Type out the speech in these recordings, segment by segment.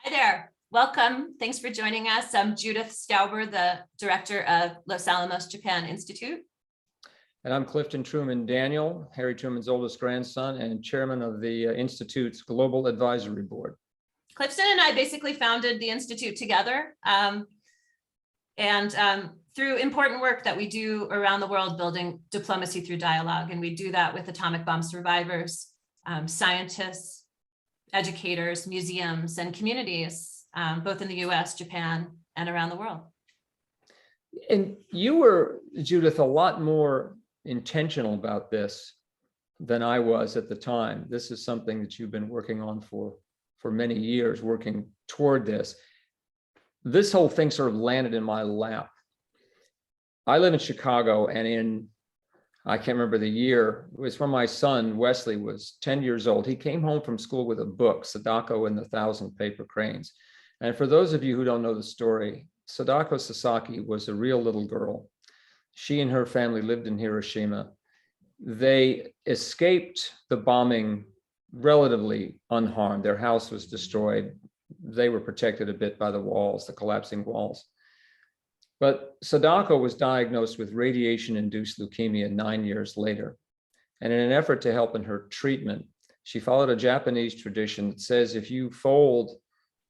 Hi there. Welcome. Thanks for joining us. I'm Judith Stauber, the director of Los Alamos-Japan Institute. And I'm Clifton Truman Daniel, Harry Truman's oldest grandson and chairman of the Institute's Global Advisory Board. Clifton and I basically founded the Institute together. Through important work that we do around the world, building diplomacy through dialogue. And we do that with atomic bomb survivors, scientists, educators, museums, and communities, both in the US, Japan, and around the world. And you were, Judith, a lot more intentional about this than I was at the time. This is something that you've been working on for many years, working toward this. This whole thing sort of landed in my lap. I live in Chicago, and I can't remember the year, it was when my son, Wesley, was 10 years old. He came home from school with a book, Sadako and the Thousand Paper Cranes. And for those of you who don't know the story, Sadako Sasaki was a real little girl. She and her family lived in Hiroshima. They escaped the bombing relatively unharmed. Their house was destroyed. They were protected a bit by the walls, the collapsing walls. But Sadako was diagnosed with radiation-induced leukemia 9 years later. And in an effort to help in her treatment, she followed a Japanese tradition that says if you fold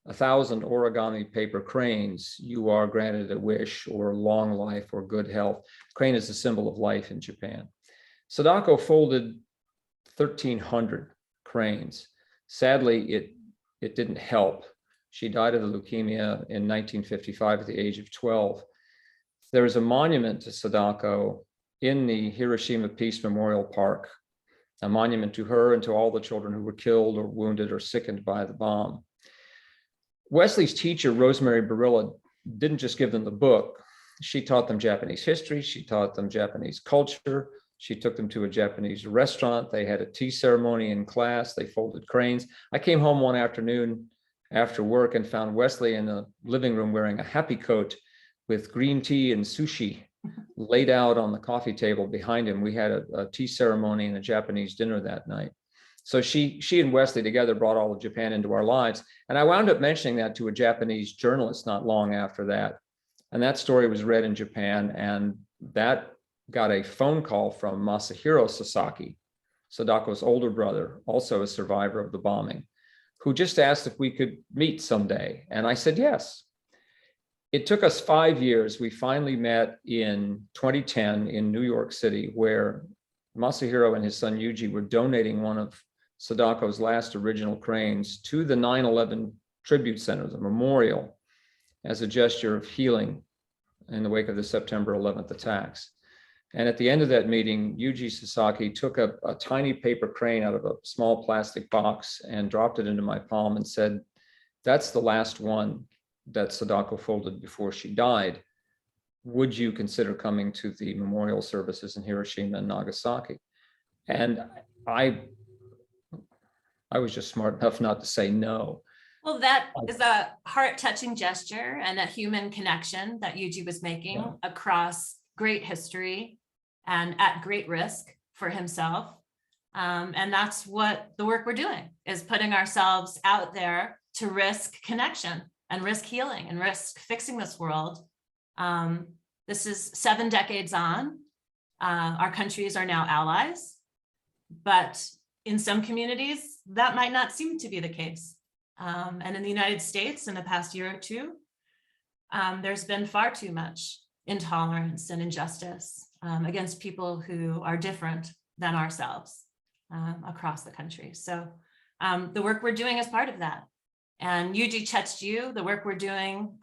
1,000 origami paper cranes, you are granted a wish or long life or good health. Crane is a symbol of life in Japan. Sadako folded 1,300 cranes. Sadly, it didn't help. She died of the leukemia in 1955 at the age of 12. There is a monument to Sadako in the Hiroshima Peace Memorial Park, a monument to her and to all the children who were killed or wounded or sickened by the bomb. Wesley's teacher, Rosemary Barilla, didn't just give them the book. She taught them Japanese history. She taught them Japanese culture. She took them to a Japanese restaurant. They had a tea ceremony in class. They folded cranes. I came home one afternoon after work and found Wesley in the living room wearing a happy coat with green tea and sushi laid out on the coffee table behind him. We had a tea ceremony and a Japanese dinner that night. So she and Wesley together brought all of Japan into our lives. And I wound up mentioning that to a Japanese journalist not long after that. And that story was read in Japan, and that got a phone call from Masahiro Sasaki, Sadako's older brother, also a survivor of the bombing, who just asked if we could meet someday. And I said, yes. It took us 5 years. We finally met in 2010 in New York City, where Masahiro and his son Yuji were donating one of Sadako's last original cranes to the 9/11 Tribute Center, the memorial, as a gesture of healing in the wake of the September 11th attacks. And at the end of that meeting, Yuji Sasaki took a tiny paper crane out of a small plastic box and dropped it into my palm and said, "That's the last one that Sadako folded before she died. Would you consider coming to the memorial services in Hiroshima and Nagasaki?" And I was just smart enough not to say no. Well, that is a heart-touching gesture and a human connection that Yuji was making across great history and at great risk for himself. And that's what the work we're doing, is putting ourselves out there to risk connection and risk healing and risk fixing this world. This is 7 decades on. Our countries are now allies, but in some communities, that might not seem to be the case. And in the United States, in the past year or two, there's been far too much intolerance and injustice against people who are different than ourselves across the country. So the work we're doing is part of that. And Yuji Chetsu, the work we're doing,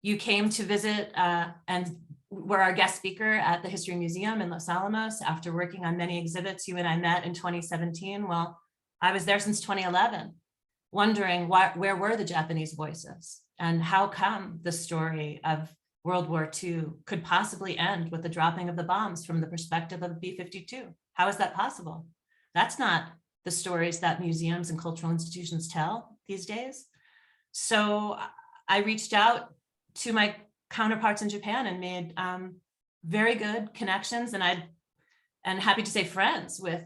you came to visit and were our guest speaker at the History Museum in Los Alamos after working on many exhibits. You and I met in 2017. Well, I was there since 2011, wondering where were the Japanese voices and how come the story of World War II could possibly end with the dropping of the bombs from the perspective of B-52. How is that possible? That's not the stories that museums and cultural institutions tell these days. So I reached out to my counterparts in Japan and made very good connections, and happy to say friends with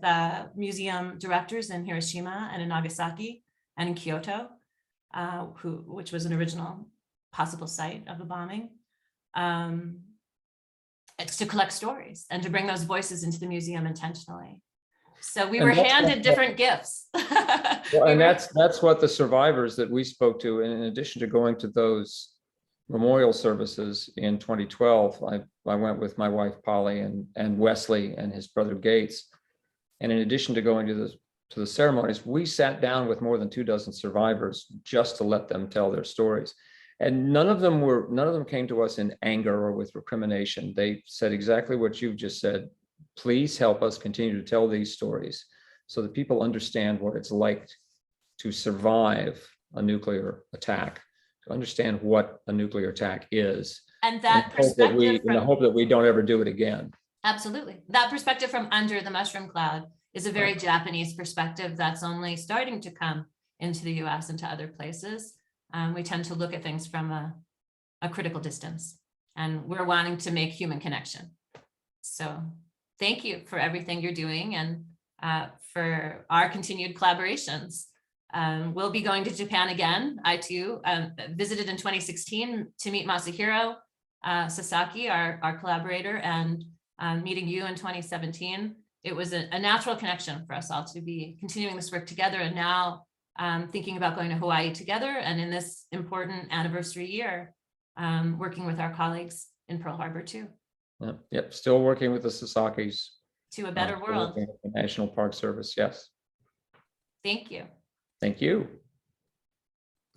museum directors in Hiroshima and in Nagasaki and in Kyoto. which was an original possible site of a bombing. It's to collect stories and to bring those voices into the museum intentionally. So we And were that's handed what- different gifts. Well, and that's what the survivors that we spoke to, in addition to going to those memorial services in 2012, I went with my wife Polly and Wesley and his brother Gates. And in addition to going to the ceremonies, we sat down with more than 24 survivors just to let them tell their stories. And none of them came to us in anger or with recrimination. They said exactly what you've just said. Please help us continue to tell these stories so that people understand what it's like to survive a nuclear attack, to understand what a nuclear attack is. And that in perspective the hope that we don't ever do it again. absolutely. That perspective from under the mushroom cloud is a very Right. Japanese perspective that's only starting to come into the US and to other places. We tend to look at things from a critical distance, and we're wanting to make human connection. So thank you for everything you're doing, and for our continued collaborations. We'll be going to Japan again. I too visited in 2016 to meet Masahiro Sasaki, our collaborator, and meeting you in 2017. It was a natural connection for us all to be continuing this work together, and now thinking about going to Hawaii together, and in this important anniversary year, working with our colleagues in Pearl Harbor too. Yep, still working with the Sasakis. To a better Still world. working with the National Park Service, yes. Thank you. Thank you.